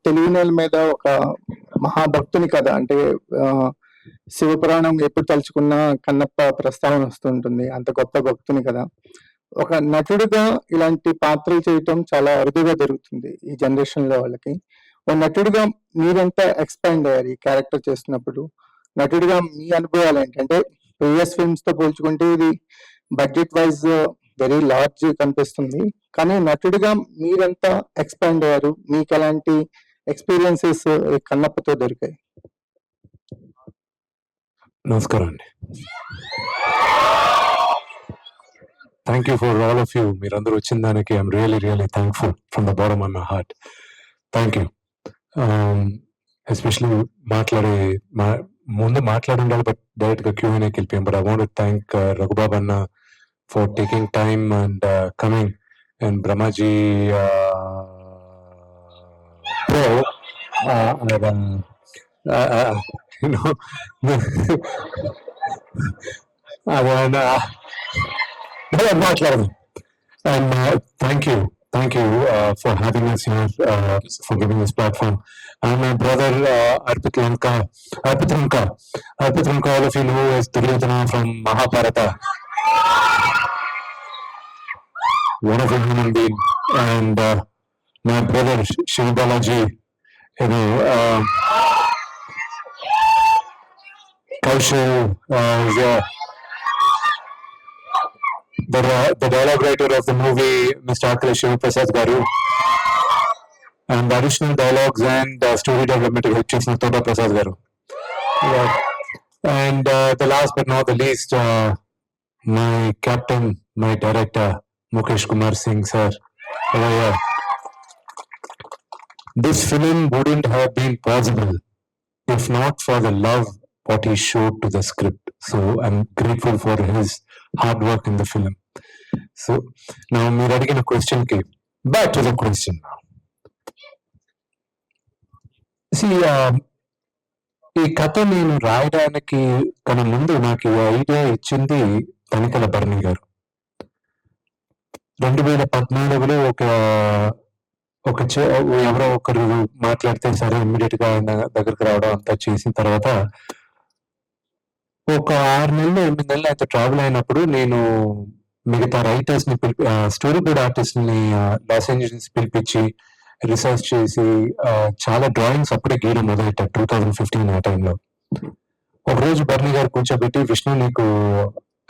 తెలుగు నేల మీద ఒక మహాభక్తుని కథ. అంటే శివపురాణం ఎప్పుడు తలుచుకున్నా కన్నప్ప ప్రస్తావన వస్తుంటుంది. అంత గొప్ప భక్తుని కదా. ఒక నటుడిగా ఇలాంటి పాత్రలు చేయటం చాలా అరుదుగా జరుగుతుంది ఈ జనరేషన్ లో వాళ్ళకి. ఒక నటుడిగా మీరెంత ఎక్స్పాండ్ అయ్యారు ఈ క్యారెక్టర్ చేస్తున్నప్పుడు? నటుడిగా మీ అనుభవాలు ఏంటంటే ప్రీవియస్ ఫిల్మ్స్ తో పోల్చుకుంటే ఇది బడ్జెట్ వైజ్ వెరీ లార్జ్ కనిపిస్తుంది, కానీ నటుడిగా మీరెంత ఎక్స్పాండ్ అయ్యారు? మీకు ఎలాంటి ఎక్స్పీరియన్సెస్ కన్నప్పతో దొరికాయి? నమస్కారం అండి. Thank you for all of you. మీరందరూ వచ్చిన దానికి I'm really thankful from the bottom of my heart. Thank you. Especially ముందు మాట్లాడి ఉండాలి, బట్ డైరెక్ట్ గా Q&Aకి వెళ్ళిపోయాం. But I want to thank Raghubabu అన్న for taking time and coming, and Brahmaji మాట్లాడదు. And thank you for having us here, for giving this platform. And my brother Arpit Lanka, all of you know as Duryodhana from Mahabharata. Wonderful human being. And my brother Shiv Balaji, Kaushal is the dialogue writer of the movie, Mr. Akhilesh Shivaprasad Garu, and the additional dialogues and story development help chesina Toda Prasad Garu. And the last but not the least, my captain, my director, Mukesh Kumar Singh sir. This film wouldn't have been possible if not for the love what he showed to the script. So I'm grateful for his hard work in the film. So now మీరు అడిగిన question కి back to the question. ఈ కథ నేను రాయడానికి కన్నా ముందు నాకు ఈ ఐడియా ఇచ్చింది తనికల భరణి గారు. 2014లో ఎవరో ఒకరు మాట్లాడితే సరే ఇమ్మీడియట్ గా ఆయన దగ్గరికి రావడం అంతా చేసిన తర్వాత ఒక 6 నెలలు 8 నెలలు అయితే ట్రావెల్ అయినప్పుడు నేను మిగతా రైటర్స్ ని స్టోరీ బోర్డ్ ఆర్టిస్ట్ ని లాస్ ఏంజల్స్ పిలిపించి రీసెర్చ్ చేసి చాలా డ్రాయింగ్స్ అప్పుడే గీయడం మొదలెట్టారు 2015 ఆ టైంలో. ఒక రోజు బర్నీ గారు కూర్చోబెట్టి, విష్ణు నీకు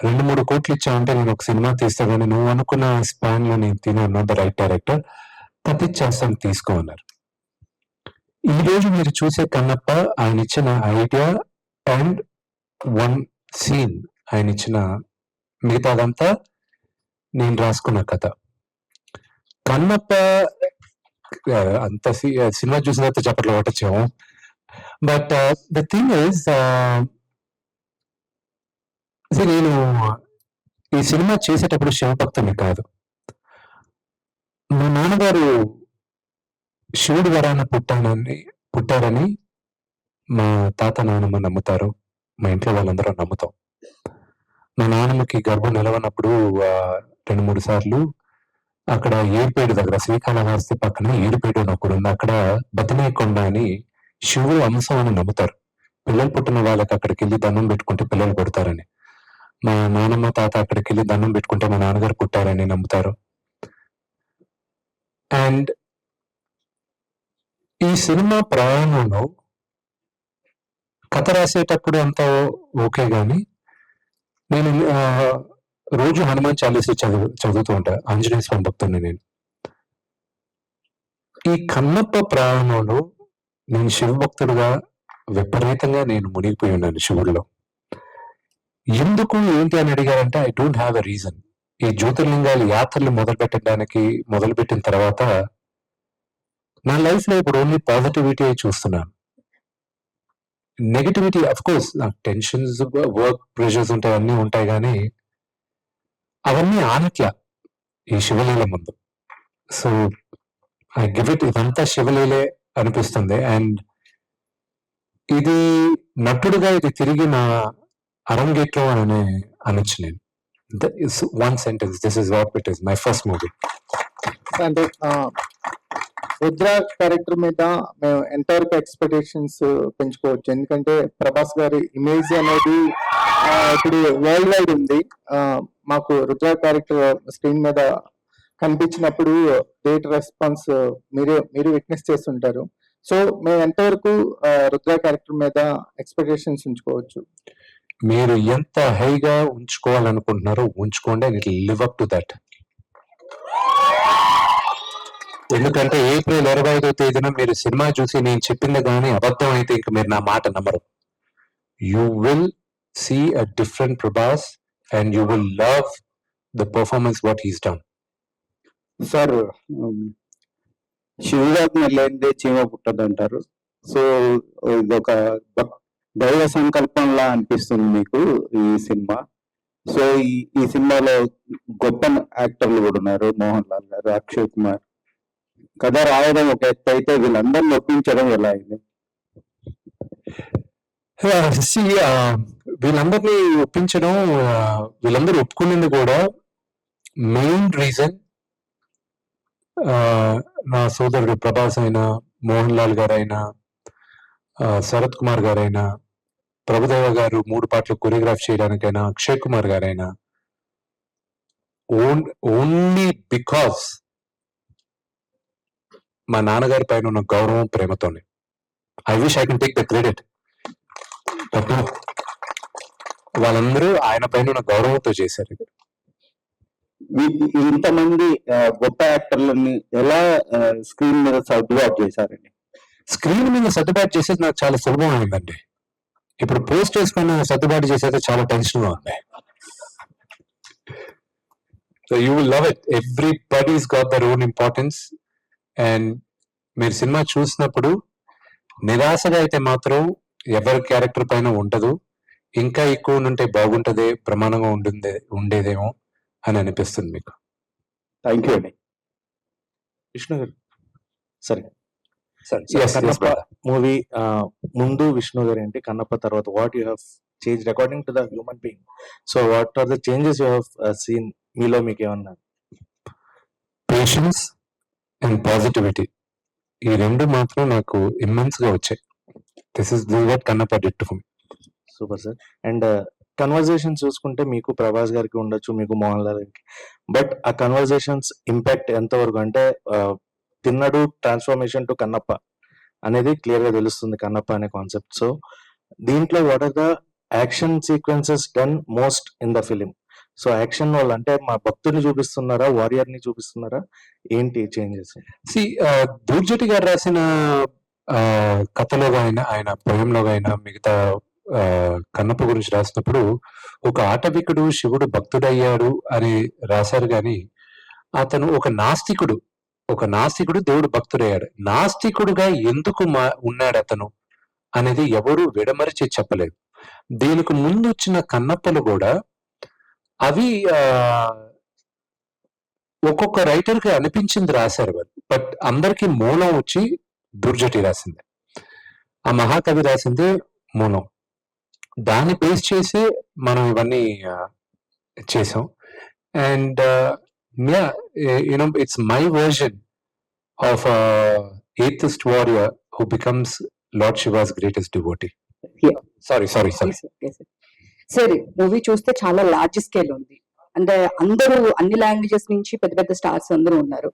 2-3 కోట్లు ఇచ్చావంటే నేను ఒక సినిమా తీస్తా, కానీ నువ్వు అనుకున్న స్పాన్ లో నేను తిన్నాను ద రైట్ డైరెక్టర్, తప్పించేస్తాను తీసుకో అన్నారు. ఈ రోజు మీరు చూసే కన్నప్ప ఆయన ఇచ్చిన ఐడియా అండ్ 1 సీన్ ఆయన ఇచ్చిన, మిగతాదంతా నేను రాసుకున్న కథ. కన్నప్ప అంత సినిమా చూసిన తర్వాత చప్పట్లు కొట్టచ్చాము. బట్ ద థింగ్ ఇస్, నేను ఈ సినిమా చేసేటప్పుడు శివభక్తుని కాదు. మా నాన్నగారు శివుడి వరాన పుట్టారని మా తాత నాన్నమ్మ నమ్ముతారు, మా ఇంట్లో వాళ్ళందరూ నమ్ముతాం. మా నాన్నమ్మకి గర్భం నిలవనప్పుడు 2-3 సార్లు అక్కడ ఏడుపేడు దగ్గర, శ్రీకాళహస్తి పక్కన ఏడుపేడు అని ఒకరు ఉంది, అక్కడ బతినేకొండ అని శివుడు అంశం అని నమ్ముతారు. పిల్లలు పుట్టిన వాళ్ళకి అక్కడికి వెళ్ళి దండం పెట్టుకుంటే పిల్లలు పుడతారని. మా నాన్నమ్మ తాత అక్కడికి వెళ్ళి దండం పెట్టుకుంటే మా నాన్నగారు పుట్టారని నమ్ముతారు. అండ్ ఈ సినిమా ప్రయాణంలో కథ రాసేటప్పుడు అంతా ఓకే, గాని నేను రోజు హనుమాన్ చాలీసా చదువుతూ ఉంటా. ఆంజనేయ స్వామి భక్తుడిని నేను. ఈ కన్నప్ప ప్రయాణంలో నేను శివభక్తుడుగా విపరీతంగా నేను మునిగిపోయి ఉన్నాను శివుడిలో. ఎందుకు ఏంటి అని అడిగారంటే I don't have a reason. ఈ జ్యోతిర్లింగాలు యాత్రలు మొదలుపెట్టిన తర్వాత నా లైఫ్ లో ఇప్పుడు ఓన్లీ పాజిటివిటీ చూస్తున్నాను. నెగటివిటీ అఫ్ కోర్స్ నాకు టెన్షన్స్, వర్క్ ప్రెషర్స్ ఉంటాయి, అన్నీ ఉంటాయి, కానీ అవన్నీ ఆనట్లా ఈ శివలీల ముందు. సో ఐ గివ్ ఇట్, ఇదంతా శివలీలే అనిపిస్తుంది. అండ్ ఇది నటుడుగా ఇది తిరిగి నా అరంగేట్రం అని అనొచ్చు నేను. One sentence, this is what it is, my first movie. అంటే రుద్ర క్యారెక్టర్ మీద మేము ఎంతవరకు ఎక్స్పెక్టేషన్స్ పెంచుకోవచ్చు? ఎందుకంటే ప్రభాస్ గారి ఇమేజ్ అనేది ఇప్పుడు వరల్డ్ వైడ్ ఉంది. మాకు రుద్ర క్యారెక్టర్ స్క్రీన్ మీద కనిపించినప్పుడు గ్రేట్ రెస్పాన్స్ మీరు విట్నెస్ చేస్తుంటారు. సో మేము ఎంతవరకు రుద్ర క్యారెక్టర్ మీద ఎక్స్పెక్టేషన్స్ ఉంచుకోవచ్చు? మీరు ఎంత హైగా ఉంచుకోవాలనుకుంటున్నారో ఉంచుకోండి, and it live up to that. ఎందుకంటే ఏప్రిల్ 25వ తేదీన మీరు సినిమా చూసి నేను చెప్పింది కానీ అబద్ధం అయితే ఇంక మీరు నా మాట నమ్మరు. You will see a different Prabhas and you will love the performance what he's done. Sir, శివుగాజ్ఞ లేనిదే చీమ పుట్టదు అంటారు. సో ఇది ఒక దైవ సంకల్పంలా అనిపిస్తుంది మీకు ఈ సినిమా. సో ఈ సినిమాలో గొప్ప యాక్టర్లు కూడా ఉన్నారు. మోహన్ లాల్ గారు, అక్షయ్ కుమార్. కథ రాయడం ఒక ఎత్తు అయితే వీళ్ళందరినీ ఒప్పించడం ఎలా అయింది? వీళ్ళందరినీ ఒప్పించడం, వీళ్ళందరూ ఒప్పుకునేది కూడా మెయిన్ రీజన్ నా సోదరుడు ప్రభాస్ అయినా, మోహన్ లాల్ గారైనా, శరత్ కుమార్ గారైనా, ప్రభుదేవ గారు 3 పాటలు కొరియోగ్రాఫ్ చేయడానికైనా, అక్షయ్ కుమార్ గారైనా, ఓన్లీ బికాస్ మా నాన్నగారి పైన ఉన్న గౌరవం, ప్రేమతోనే. I wish I can take the credit. వాళ్ళందరూ ఆయన పైన ఉన్న గౌరవంతో చేశారు. ఇంతమంది గొప్ప యాక్టర్లని ఎలా స్క్రీన్ మీద సర్దుబాటు చేశారండి? స్క్రీన్ మీద సర్దుబాటు చేసేది నాకు చాలా సులభం అయిందండి. ఇప్పుడు పోస్ట్ చేసుకుని సర్దుబాటు చేసేది చాలా టెన్షన్ గా ఉంది. So you will love it. Everybody's got their own importance. And మీరు సినిమా చూసినప్పుడు నిరాశగా అయితే మాత్రం ఎవరి క్యారెక్టర్ పైన ఉండదు. ఇంకా ఎక్కువ ఉంటే బాగుంటదే, ప్రమాణంగా ఉండేదేమో అని అనిపిస్తుంది మీకు. థ్యాంక్ యూ అండి. విష్ణు గారు, సరే Yes, yes, Kannappa brother. Movie ముందు విష్ణు గారు ఏంటి, కన్నప్ప తర్వాత what you have change according to the human being? So what are the changes you have seen? మీలో మీకు ఏమన్నా? పేషెన్స్ అండ్ పాజిటివిటీ, ఈ రెండు మాత్రం నాకు ఇమ్మెన్స్ గా వచ్చాయి. This is what Kannappa did to me. Super sir. And conversation చూసుకుంటే మీకు ప్రభాస్ గారికి ఉండొచ్చు, మీకు మోహన్ లాల్ గారికి, బట్ ఆ కన్వర్జేషన్స్ ఇంపాక్ట్ ఎంతవరకు అంటే తిన్నడు ట్రాన్స్ఫర్మేషన్ టు కన్నప్ప అనేది క్లియర్ గా తెలుస్తుంది, కన్నప్ప అనే కాన్సెప్ట్. సో దీంట్లో what are the action sequences done most in the film? So action వాళ్ళు అంటే మా భక్తుని చూపిస్తున్నారా, వారియర్ ని చూపిస్తున్నారా, ఏంటి చేంజెస్? దూర్జటి గారు రాసిన కథలో ఆయన పోయంలో అయినా, మిగతా కన్నప్ప గురించి రాసినప్పుడు ఒక ఆటవికుడు శివుడు భక్తుడయ్యాడు అని రాశారు. కానీ అతను ఒక నాస్తికుడు దేవుడు భక్తుడయ్యాడు. నాస్తికుడుగా ఎందుకు ఉన్నాడు అతను అనేది ఎవరు విడమరిచి చెప్పలేదు. దీనికి ముందు వచ్చిన కన్నప్పలు కూడా అవి ఒక్కొక్క రైటర్ కి అనిపించింది రాశారు వాళ్ళు. బట్ అందరికి మూలం వచ్చి దుర్జటి రాసింది, ఆ మహాకవి రాసిందే మూలం. దాన్ని బేస్ చేసి మనం ఇవన్నీ చేసాం. And it's my version of a atheist warrior who becomes Lord Shiva's greatest devotee. Yeah. Sorry. సరే, మూవీ చూస్తే చాలా లార్జ్ స్కేల్ ఉంది. అంటే అందరూ అన్ని లాంగ్వేజెస్ నుంచి పెద్ద పెద్ద స్టార్స్ అందరూ ఉన్నారు.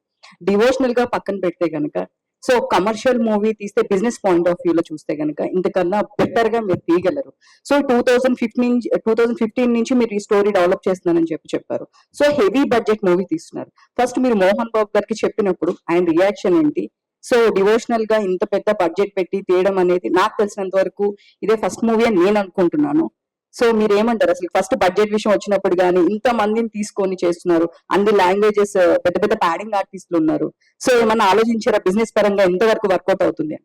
డివోషనల్ గా పక్కన పెడితే గనక, సో కమర్షియల్ మూవీ తీస్తే బిజినెస్ పాయింట్ ఆఫ్ వ్యూలో చూస్తే గనక ఇంతకన్నా బెటర్ గా మీరు తీయగలరు. సో 2015 నుంచి మీరు ఈ స్టోరీ డెవలప్ చేస్తున్నారని చెప్పారు. సో హెవీ బడ్జెట్ మూవీ తీస్తున్నారు. ఫస్ట్ మీరు మోహన్ బాబు గారికి చెప్పినప్పుడు ఆయన రియాక్షన్ ఏంటి? సో డివోషనల్ గా ఇంత పెద్ద బడ్జెట్ పెట్టి తీయడం అనేది నాకు తెలిసినంత వరకు ఇదే ఫస్ట్ మూవీ అని నేను అనుకుంటున్నాను. సో మీరు ఏమంటారు? అసలు ఫస్ట్ బడ్జెట్ విషయం వచ్చినప్పుడు కానీ ఇంత మందిని తీసుకొని చేస్తున్నారు, అన్ని లాంగ్వేజెస్, పెద్ద పెద్ద ప్యాడింగ్ ఆర్టిస్టులు ఉన్నారు. సో ఏమన్నా ఆలోచించారా బిజినెస్ పరంగా ఎంతవరకు వర్కౌట్ అవుతుంది?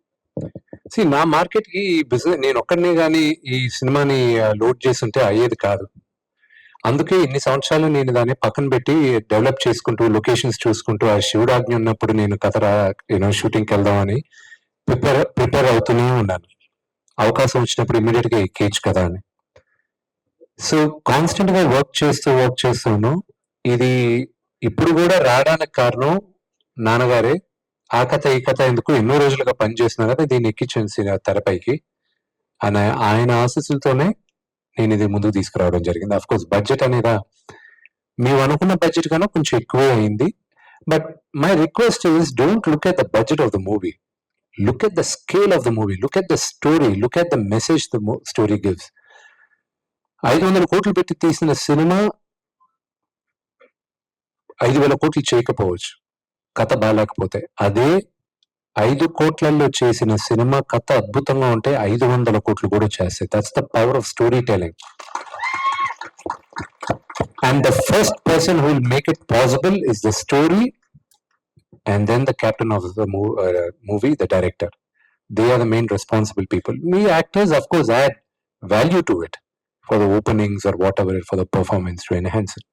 నా మార్కెట్ కి బిజినెస్ నేను ఒక్కడనే గానీ ఈ సినిమాని లోడ్ చేస్తుంటే అయ్యేది కాదు. అందుకే ఇన్ని సంవత్సరాలు నేను దాన్ని పక్కన పెట్టి డెవలప్ చేసుకుంటూ, లొకేషన్స్ చూసుకుంటూ, ఆ శివుడాజ్ఞ ఉన్నప్పుడు నేను షూటింగ్కి వెళ్దామని ప్రిపేర్ అవుతూనే ఉన్నాను. అవకాశం వచ్చినప్పుడు ఇమీడియట్ గా ఎక్కేయచ్చు కదా అని. సో కాన్స్టెంట్ గా వర్క్ చేస్తూను ఇది ఇప్పుడు కూడా రావడానికి కారణం నాన్నగారే, ఆ కథ ఈ కథ ఎందుకు ఎన్నో రోజులుగా పనిచేస్తున్నా కదా దీన్ని ఎక్కించిన తెరపైకి ఆయన ఆశీస్సులతోనే నేను ఇది ముందుకు తీసుకురావడం జరిగింది. అఫ్ కోర్స్ బడ్జెట్ అనేది మేము అనుకున్న బడ్జెట్ కన్నా కొంచెం ఎక్కువే అయింది. But my request is don't look at the budget of the movie, look at the scale of the movie, look at the story, look at the message the story gives. 500 కోట్లు పెట్టి తీసిన cinema 5,000 కోట్లు చేయకపోవచ్చు కథ బాగాలేకపోతే. అదే 5 కోట్లలో చేసిన సినిమా కథ అద్భుతంగా ఉంటే 500 కోట్లు కూడా చేస్తాయి. That's the power of story telling. And the first person who will make it possible is the story and then the captain of the movie, the director. They are the main responsible people. We actors, of course, add value to it for the openings or whatever, for the performance to enhance it.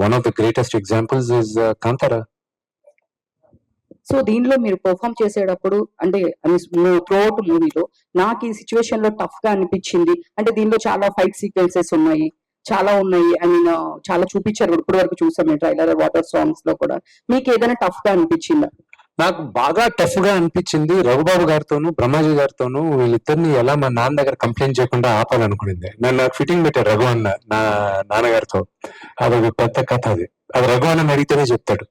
One of the greatest examples is Kantara. So దీనిలో మీరు perform చేసేటప్పుడు అంటే throughout మూవీలో నాకు ఈ situation లో tough గా అనిపించింది అంటే దీనిలో చాలా ఫైట్ సీక్వెన్సెస్ ఉన్నాయి, చాలా ఉన్నాయి. ఐ మీన్ చాలా చూపించారు ఇప్పటి వరకు చూసాం మేము ట్రైలర్, వాటర్ సాంగ్స్ లో కూడా. మీకు ఏదైనా టఫ్ గా అనిపించిందా? నాకు బాగా టఫ్ గా అనిపించింది రఘుబాబు గారితోను బ్రహ్మాజీ గారితోను. వీళ్ళిద్దరిని ఎలా మా నాన్న దగ్గర కంప్లైంట్ చేయకుండా ఆపాలనుకునింది. నాకు ఫిట్టింగ్ పెట్టారు రఘు అన్న నా నాన్నగారితో. అదొక పెద్ద కథ. అది రఘు అన్న అడిగితేనే చెప్తాడు.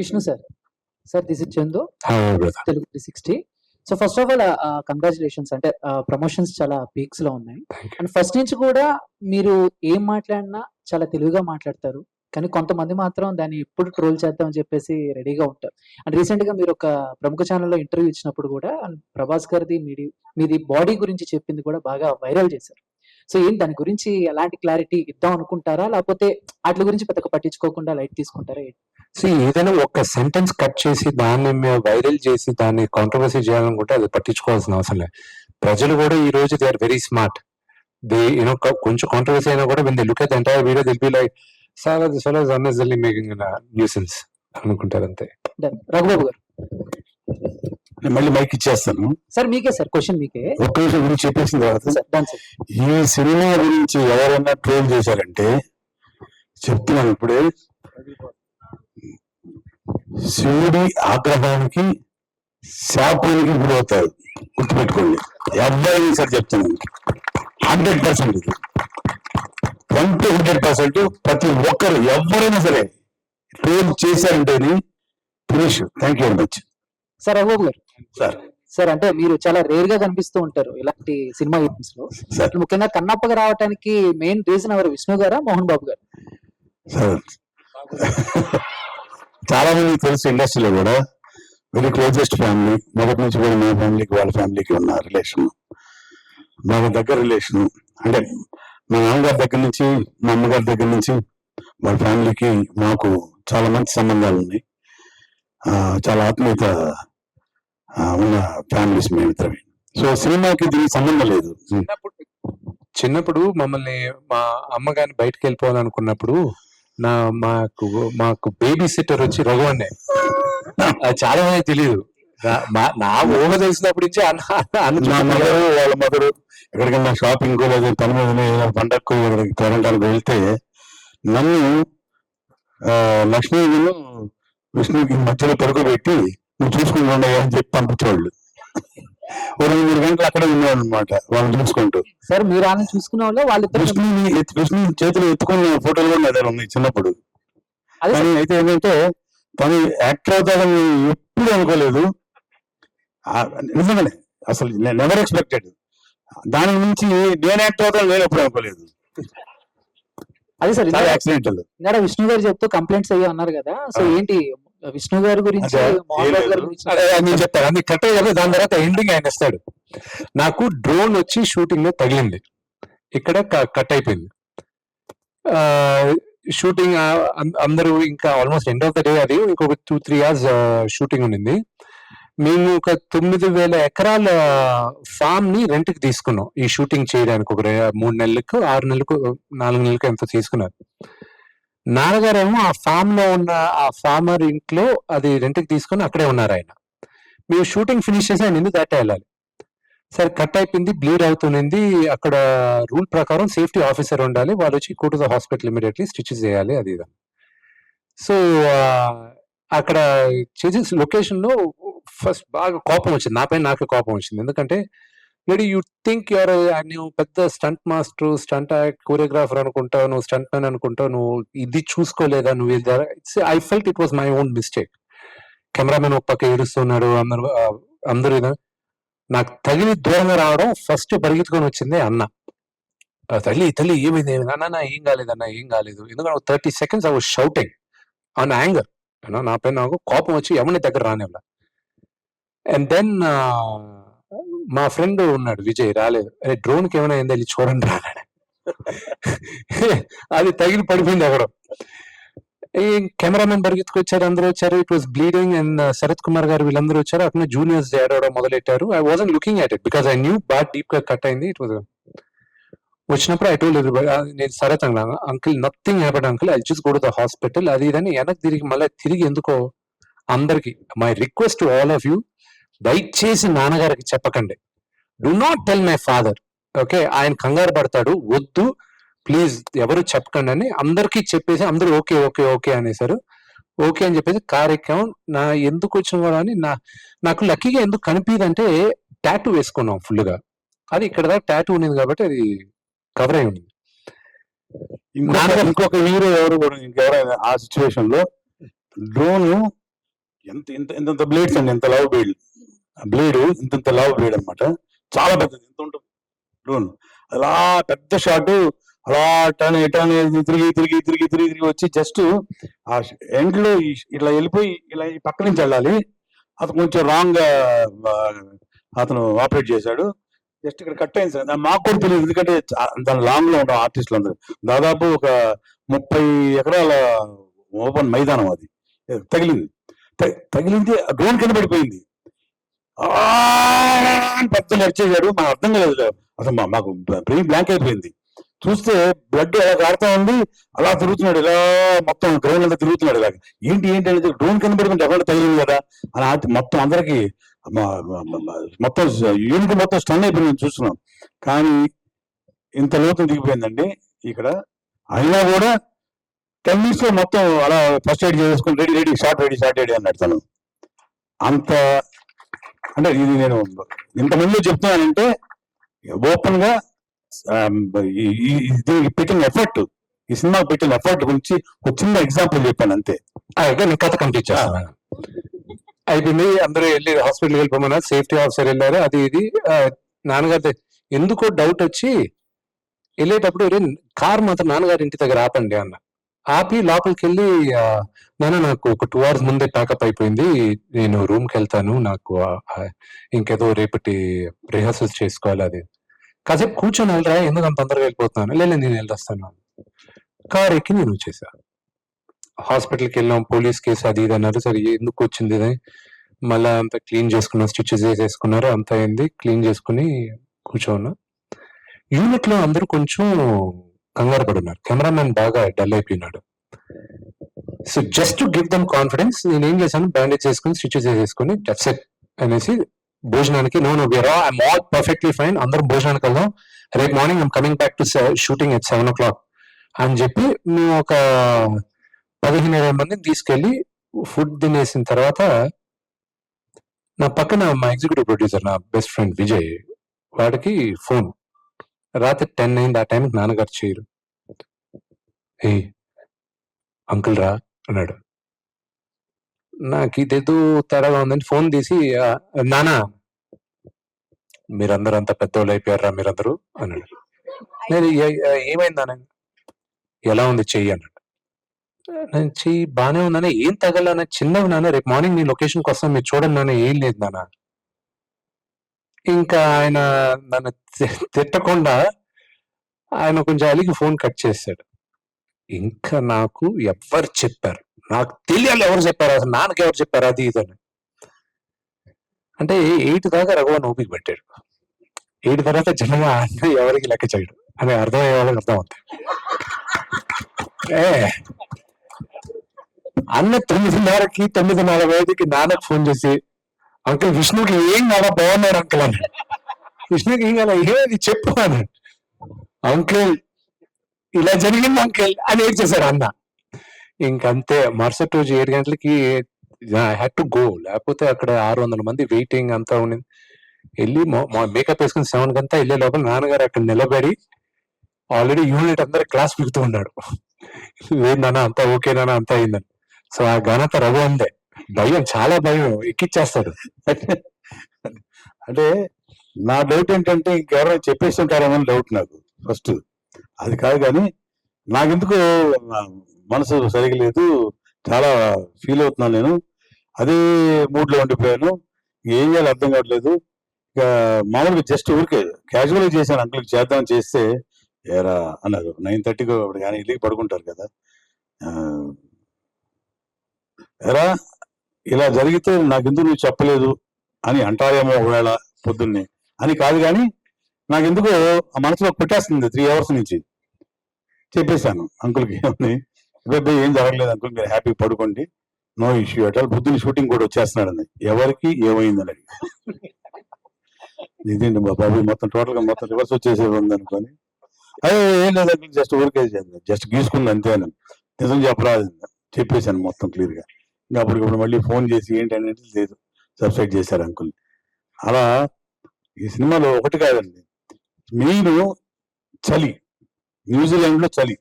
Vishnu sir, this is Chandu, Hi, brother. Telugu 360. So first of all congratulations. అంటే ప్రమోషన్స్ చాలా పీక్స్ లో ఉన్నాయి. అండ్ ఫస్ట్ నుంచి కూడా మీరు ఏం మాట్లాడినా చాలా తెలుగుగా మాట్లాడతారు, కానీ కొంతమంది మాత్రం దాన్ని ఎప్పుడు ట్రోల్ చేద్దాం అని చెప్పేసి రెడీగా ఉంటారు. అండ్ రీసెంట్ గా మీరు ఒక ప్రముఖ ఛానల్లో ఇంటర్వ్యూ ఇచ్చినప్పుడు కూడా ప్రభాస్ గారిది మీది బాడీ గురించి చెప్పింది కూడా బాగా వైరల్ చేశారు. సో ఏం దాని గురించి ఎలాంటి క్లారిటీ ఇద్దాం అనుకుంటారా, లేకపోతే వాటి గురించి పెద్దగా పట్టించుకోకుండా లైట్ తీసుకుంటారా? ఏదైనా ఒక సెంటెన్స్ కట్ చేసి దాన్ని వైరల్ చేసి దాన్ని కాంట్రవర్సీ చేయాలనుకుంటే అది పట్టించుకోవాల్సిన అవసరం లేదు. ప్రజలు కూడా ఈ రోజు దే ఆర్ వెరీ స్మార్ట్. కొంచెం కాంట్రవర్సీ అయినా కూడా when they look at the entire video they'll be like, "Sir, this fellow is unnecessarily making a nuisance" అనుకుంటారు అంతే. రఘుబాబు గారు, నేను మళ్ళీ మైక్ ఇచ్చేస్తాను. సార్ మీకే సార్ క్వశ్చన్ మీకే. ఒక్క నిమిషం గురించి చెప్పేసిన తర్వాత సార్ డన్ సార్. ఈ సినిమా గురించి ఎవరైనా ట్రోల్ చేశారంటే చెప్తున్నాను ఇప్పుడే, శివుడి ఆగ్రహానికి శాపానికి గురవుతారు. గుర్తుపెట్టుకోండి. ఎవరైనా సరే చెప్తున్నాను, 100% ఇది 100% ప్రతి ఒక్కరు ఎవరైనా సరే ట్రోల్ చేశారంటేనే finish. Thank you very much. Sir Raghubabu గారు, సార్ సార్ అంటే మీరు చాలా రేర్ గా కనిపిస్తూ ఉంటారు ఇలాంటి సినిమా ఈవెంట్స్ లో. సార్ ముఖ్యంగా కన్నప్పగా రావడానికి మెయిన్ రీజన్ ఎవరు, విష్ణు గారా మోహన్ బాబు గారు? సార్ చాలా మంది తెలుసు ఇండస్ట్రీలో కూడా, వెరీ క్లోజెస్ట్ ఫ్యామిలీ. మొదటి నుంచి కూడా మా ఫ్యామిలీకి వాళ్ళ ఫ్యామిలీకి ఉన్న రిలేషన్ బాగా దగ్గర రిలేషన్. అంటే మా నాన్నగారి దగ్గర నుంచి మా అమ్మగారి దగ్గర నుంచి వాళ్ళ ఫ్యామిలీకి మాకు చాలా మంచి సంబంధాలు ఉన్నాయి. చాలా ఆత్మీయత ఉన్న ఫ్యామిలీస్ మేమిద్దరమే. సో సినిమాకి దీనికి సంబంధం లేదు. చిన్నప్పుడు మమ్మల్ని మా అమ్మగారిని బయటకు వెళ్ళిపోవాలనుకున్నప్పుడు మాకు బేబీ సిట్టర్ వచ్చి రఘు అన్నే. అది చాలా మంది తెలియదు. నా ఊహ తెలిసినప్పటి నుంచి మా మదరు వాళ్ళ మదరు ఎక్కడికైనా షాపింగ్ లేదా పని మీద పండగకు తోరణానికి వెళ్తే నన్ను లక్ష్మీను విష్ణుకి మధ్యలో పడుకోబెట్టి నువ్వు చూసుకుని ఉండవు అని చెప్పి పంపించేవాళ్ళు. 2-3 గంటలు అక్కడే ఉండేవాళ్ళు అనమాట వాళ్ళని చూసుకుంటూ. సార్ మీరు వాళ్ళని చూసుకునే వాళ్ళు వాళ్ళిద్దరు విష్ణు చేతులు ఎత్తుకున్న ఫోటోలు కూడా నా దగ్గర ఉన్నాయి చిన్నప్పుడు. అదే కానీ అయితే ఏంటంటే తను యాక్టర్ అవుతాడని ఎప్పుడు అనుకోలేదు. నిజంగానే అసలు నెవర్ ఎక్స్పెక్టెడ్. దాని నుంచి నేను యాక్టర్ అవుతాను నేను ఎప్పుడు అనుకోలేదు. అదే సార్ యాక్సిడెంటల్. ఇంకా విష్ణు గారు చెప్తూ కంప్లైంట్స్ అయ్యి అన్నారు కదా. సో ఏంటి విష్ణు గారి గురించి మోహన్ బాబు గారి గురించి నేను చెప్తాను. అది కట్ అయ్యాక దాని తర్వాత ఎండింగ్ ఆయన ఇస్తాడు. నాకు డ్రోన్ వచ్చి షూటింగ్ లో తగిలింది, ఇక్కడ కట్ అయిపోయింది షూటింగ్. అందరూ ఇంకా almost end of the day అది ఇంకొక 2-3 hours షూటింగ్ ఉండింది. మేము ఒక 9,000 ఎకరాల ఫామ్ ని రెంట్ కి తీసుకున్నాం ఈ షూటింగ్ చేయడానికి. ఒక 3 నెలలకు 6 నెలలకు 4 నెలలకు ఎంతో తీసుకున్నారు. నాన్నగారేమో ఆ ఫామ్ లో ఉన్న ఆ ఫార్మర్ ఇంట్లో అది రెంట్ కి తీసుకుని అక్కడే ఉన్నారు ఆయన. మేము షూటింగ్ ఫినిష్ చేసి ఆయన ఎందుకు దాటే వెళ్ళాలి. సరే కట్ అయిపోయింది, బ్లీడ్ అవుతుంది. అక్కడ రూల్ ప్రకారం సేఫ్టీ ఆఫీసర్ ఉండాలి, వాళ్ళు వచ్చి go to the hospital immediately stitches చేయాలి అది ఇది. సో అక్కడ చేసే లొకేషన్ లో ఫస్ట్ బాగా కోపం వచ్చింది, నాపై నాకే కోపం వచ్చింది. ఎందుకంటే లేడీ యూ థింక్ యువర్, నువ్వు పెద్ద స్టంట్ మాస్టర్, స్టంట్ కోరియోగ్రాఫర్ అనుకుంటావు, నువ్వు స్టంట్ మ్యాన్ అనుకుంటావు, నువ్వు ఇది చూసుకోలేదా, నువ్వు ఇది I felt it was my own mistake. Cameraman ఒక పక్క ఏడుస్తున్నాడు, అందరూ నాకు తగిలి దూరంగా రావడం ఫస్ట్ పరిగెత్తుకొని వచ్చింది అన్న. తల్లి ఏమైంది అన్న, ఏం కాలేదన్న, ఏం కాలేదు. ఎందుకంటే 30 seconds I was shouting on anger. నా పైన నాకు కోపం వచ్చి ఎవరిని దగ్గర రానివ్వలా. అండ్ దెన్ మా ఫ్రెండ్ ఉన్నాడు విజయ్, రాలేదు. అరే డ్రోన్ కి ఏమైనా అయిందా, వెళ్ళి చూడండి రాలేడు. అది తగిలి పడిపోయింది ఎవడో. ఈ కెమెరామెన్ పరిగెత్తుకొచ్చారు, అందరూ వచ్చారు. It was bleeding. And Sarath Kumar గారు వీళ్ళందరూ వచ్చారు. అక్కడ జూనియర్స్ ఏడవడం మొదలెట్టారు. I wasn't looking at it because I knew బాగా డీప్ గా కట్ అయింది. ఇట్ వాజ్ వచ్చినప్పుడు ఐ టోల్డ్ ఎవ్రీబడి, నేను సరత్ అన్నాను, uncle nothing happened uncle, I just go to the hospital, అది ఇదని వెనక్కి తిరిగి మళ్ళీ తిరిగి ఎందుకో అందరికి my request to all of you, దయచేసి నాన్నగారికి చెప్పకండి. Do not tell my father, okay? ఆయన కంగారు పడతాడు, వద్దు ప్లీజ్ ఎవరు చెప్పకండి అని అందరికీ చెప్పేసి అందరూ ఓకే ఓకే ఓకే అనేసారు. ఓకే అని చెప్పేసి కార్యక్రమం నా ఎందుకు వచ్చిన కూడా అని నాకు లక్కీగా ఎందుకు కనిపించదంటే టాటూ వేసుకున్నాం ఫుల్ గా. అది ఇక్కడ దాకా టాటూ ఉండేది కాబట్టి అది కవర్ అయి ఉంది. ఇంకొక హీరో ఎవరు కూడా ఇంకెవరైనా ఆ సిచ్యువేషన్ లో డ్రోన్ ఎంత ఇంత ఇంత బ్లేడ్స్ అండి, ఎంత లవ్ బ్లేడ్ ఇంత లవ్ బ్లేడ్ అనమాట, చాలా పెద్దది. ఎంత ఉంటుంది డ్రోన్, అలా పెద్ద షాట్, అలా టర్న్ తిరిగి వచ్చి జస్ట్ ఆ ఎండ్ లో ఇట్లా వెళ్ళిపోయి ఇలా ఈ పక్క నుంచి వెళ్ళాలి. అతను కొంచెం రాంగ్ గా అతను ఆపరేట్ చేశాడు. జస్ట్ ఇక్కడ కట్ అయింది సార్, మాకు కూడా తెలియదు. ఎందుకంటే దాని లాంగ్ లో ఉంటాం ఆర్టిస్టులు అందరూ. దాదాపు ఒక 30 ఎకరాల ఓపెన్ మైదానం అది. తగిలింది డ్రోన్ కింద పడిపోయింది. పెద్ద నడిచేశాడు, మాకు అర్థం కాలేదు అసలు. మాకు బ్రెయిన్ బ్లాంక్ అయిపోయింది. చూస్తే బ్లడ్ ఎలా కారుతా ఉంది, అలా తిరుగుతున్నాడు, ఇలా మొత్తం గ్రౌండ్ అంతా తిరుగుతున్నాడు. ఇలాగ ఏంటి అనేది డ్రోన్ కింద పడుకుంటే ఎవరు తగిలింది కదా అని మొత్తం అందరికి మొత్తం యూనిట్ మొత్తం స్టన్ అయిపోయింది చూస్తున్నాం. కానీ ఇంత లోతు దిగిపోయిందండి ఇక్కడ. అయినా కూడా 10 minutes లో మొత్తం అలా ఫస్ట్ ఎయిడ్ చేసుకుని రెడీ షార్ట్ రెడీ అన్నాడు తను. అంత అంటే ఇది నేను ఇంతమంది చెప్తున్నానంటే ఓపెన్ గా పెట్టిన ఎఫర్ట్, ఈ సినిమా పెట్టిన ఎఫర్ట్ గురించి ఒక చిన్న ఎగ్జాంపుల్ చెప్పాను అంతే. నేను కథ కంప్లీట్ చేస్తాను. అయిపోయింది, అందరూ వెళ్ళి హాస్పిటల్కి వెళ్ళిపోమన్నారు, సేఫ్టీ ఆఫీసర్ వెళ్ళారు, అది ఇది. నాన్నగారి ఎందుకో డౌట్ వచ్చి వెళ్ళేటప్పుడు కార్ మాత్రం నాన్నగారి ఇంటి దగ్గర ఆపండి అన్న. ఆపి లోపలికి వెళ్ళి, నాన్న నాకు ఒక 2 hours ముందే ప్యాకప్ అయిపోయింది, నేను రూమ్కి వెళ్తాను, నాకు ఇంకేదో రేపటి రిహర్సల్స్ చేసుకోవాలి, అది కాసేపు కూర్చొని వెళ్ళరా, ఎందుకు అంత తొందరగా వెళ్ళిపోతున్నాను, లేదు నేను వెళ్ళొస్తాను. కార్ ఎక్కి నేను వచ్చేసా. హాస్పిటల్కి వెళ్ళాం, పోలీస్ కేసు అది ఇది అన్నారు. సరే ఎందుకు వచ్చింది ఇది, మళ్ళా అంతా క్లీన్ చేసుకున్నాం, స్టిచెస్ వేసేసుకున్నారు, అంత అయింది, క్లీన్ చేసుకుని కూర్చోన్నా. యూనిట్ లో అందరూ కొంచెం కంగారు పడున్నారు, కెమెరామెన్ బాగా డల్ అయిపోయినాడు. So just to give them confidence నేనేం చేశాను, బ్యాండేజ్ చేసుకుని స్టిచెస్ వేసేసుకుని దట్స్ ఇట్ అనేసి భోజనానికి ఐఎమ్ ఆల్ పర్ఫెక్ట్లీ ఫైన్, అందరం భోజనానికి వెళ్దాం, రేపు morning I'm coming back to shooting at 7 o'clock అని చెప్పి మేము ఒక 15-20 మందిని తీసుకెళ్లి ఫుడ్ తినేసిన తర్వాత, నా పక్కన మా ఎగ్జిక్యూటివ్ ప్రొడ్యూసర్, నా బెస్ట్ ఫ్రెండ్ విజయ్, వాడికి ఫోన్ రాత్రి 10 అయింది. ఆ టైంకి నాన్నగారు చేయరు. ఏ అంకుల్ రా అన్నాడు. నాకు ఇదేదో తేడాగా ఉందని ఫోన్ తీసి, నానా మీరందరూ అంత పెద్దోళ్ళు అయిపోయారా మీరందరూ అన్నాడు. నేను ఏమైంది నాన్న, ఎలా ఉంది చెయ్యి అన్నాడు. నేను చెయ్యి బానే ఉందన్న, ఏం తగలన్నా, చిన్నవి నాన్న, రేపు మార్నింగ్ నీ లొకేషన్కి వస్తాను, మీరు చూడండి నాన్న, ఏం లేదు నాన్న. ఇంకా ఆయన నన్ను తిట్టకుండా ఆయన కొంచెం అలిగి ఫోన్ కట్ చేశాడు. ఇంకా నాకు ఎవరు చెప్పారు, నాకు తెలియాలి ఎవరు చెప్పారు, అసలు నాన్నకి ఎవరు చెప్పారు, అది ఇదని. అంటే 8 దాకా రఘువన్ ఓపిక పెట్టాడు. 8 తర్వాత జనంగా ఎవరికి లెక్క చేయడు అని అర్థమయ్యే వాళ్ళకి అర్థం అవుతాయి. అన్న 9:30కి 9:40కి నాన్నకు ఫోన్ చేసి, అంకుల్ విష్ణుకి ఏం కాదా, బాగున్నాడు అంకుల్ అన్నాడు. విష్ణుకి ఏం కాదా, ఏది చెప్పు అన్నాడు. అంకుల్ ఇలా జరిగింది అంకుల్ అని ఏం చేశారు అన్న. ఇంకంతే. మరుసటి రోజు 7 గంటలకి ఐ హ్యాడ్ టు గో, లేకపోతే అక్కడ 600 మంది వెయిటింగ్ అంతా ఉండింది. వెళ్ళి మేకప్ వేసుకుని 7 కంతా వెళ్ళే లోపల నాన్నగారు అక్కడ నిలబడి ఆల్రెడీ యూనిట్ అందరు క్లాస్ పిగుతూ ఉన్నాడు. లేదు నాన్న అంతా ఓకే నాన్న అంతా అయిందని. సో ఆ ఘనత రఘు అందే. భయం, చాలా భయం, ఎక్కిచ్చేస్తాడు. అంటే నా డౌట్ ఏంటంటే ఇంకెవరైనా చెప్పేస్తుంటారేమో అని డౌట్ నాకు ఫస్ట్. అది కాదు కానీ నాకెందుకు మనసు సరిగా లేదు, చాలా ఫీల్ అవుతున్నాను నేను. అదే మూడ్లో ఉండిపోయాను. ఏం చేయాలి అర్థం కావట్లేదు. ఇక మామూలుగా జస్ట్ ఊరికే క్యాజువల్గా చేశాను. అంకుల్కి చేద్దామని చేస్తే ఏరా అన్నారు. 9:30కి కానీ ఇల్లుకి పడుకుంటారు కదా. ఎరా ఇలా జరిగితే నాకెందుకు నువ్వు చెప్పలేదు అని అంటారేమో ఒకవేళ పొద్దున్నే అని కాదు, కానీ నాకెందుకో ఆ మనసులో కొట్టేస్తుంది 3 hours నుంచి. చెప్పేశాను అంకుల్కి ఏమని, ఏం జరగలేదు అంకుల్, మీరు హ్యాపీ పడుకోండి, నో ఇష్యూ అట్ ఆల్. పొద్దున్న షూటింగ్ కూడా వచ్చేస్తున్నాడని. ఎవరికి ఏమైందని అడిగి, ఇదేంటి మా బాబు మొత్తం టోటల్ గా మొత్తం రివర్స్ వచ్చేసేది ఉంది అనుకోని, అదే ఏం లేదు అంకుల్, జస్ట్ ఊరికే జస్ట్ గీసుకుంది అంతే అని నిజం చెప్పరాదు చెప్పేశాను మొత్తం క్లియర్ గా. ఇంకా అప్పటికప్పుడు మళ్ళీ ఫోన్ చేసి ఏంటి అనేది లేదు, సబ్సైడ్ చేశారు అంకుల్. అలా ఈ సినిమాలో ఒకటి కాదండి, మెయిన్ చలి. న్యూజిలాండ్ లో చలి